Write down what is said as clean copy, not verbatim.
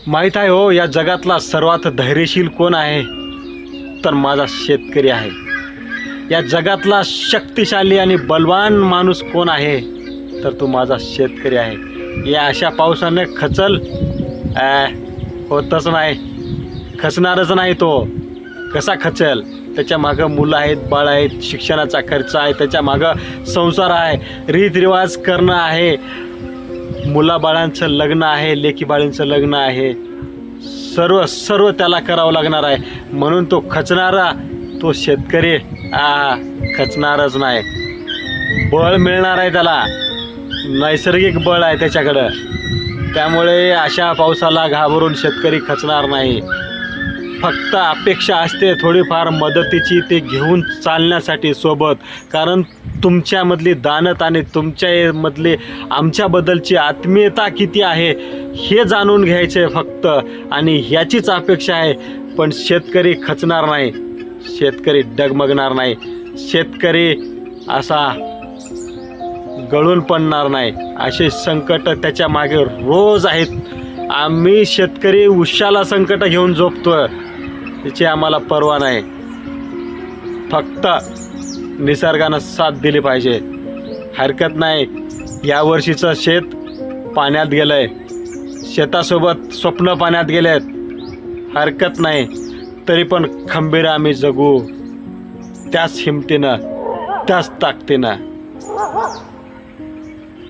माहीत आहे हो, या जगातला सर्वात धैर्यशील कोण आहे तर माझा शेतकरी आहे. या जगातला शक्तिशाली आणि बलवान माणूस कोण आहे तर तो माझा शेतकरी आहे. या अशा पावसाने खचल होतच नाही, खचणारच नाही. तो कसा खचल? त्याच्या मागं मुलं आहेत, बाळ आहेत, शिक्षणाचा खर्च आहे, त्याच्या मागं संसार आहे, रीतरिवाज करणं आहे, मुलाबाळांचं लग्न आहे, लेकीबाळींचं लग्न आहे, सर्व त्याला करावं लागणार आहे. म्हणून तो खचणारा तो शेतकरी खचणारच नाही. बळ मिळणार आहे त्याला, नैसर्गिक बळ आहे त्याच्याकडं. त्यामुळे अशा पावसाला घाबरून शेतकरी खचणार नाही. फक्त अपेक्षा असते थोडीफार मदतीची, ते घेऊन चालण्यासाठी सोबत. कारण तुमच्यामधली दानत आणि तुमच्यामधली आमच्याबद्दलची आत्मीयता किती आहे हे जाणून घ्यायचे फक्त, आणि ह्याचीच अपेक्षा आहे. पण शेतकरी खचणार नाही, शेतकरी डगमगणार नाही, शेतकरी असा गळून पडणार नाही. असे संकट त्याच्या मागे रोज आहेत. आम्ही शेतकरी उशाला संकट घेऊन झोपतोय, त्याची आम्हाला पर्वा नाही. फक्त निसर्गानं साथ दिली पाहिजे. हरकत नाही, यावर्षीचं शेत पाण्यात गेलंय, शेतासोबत स्वप्न पाण्यात गेलेत. हरकत नाही, तरी पण खंबीर आम्ही जगू, त्याच हिमतीनं, त्याच ताकदीनं.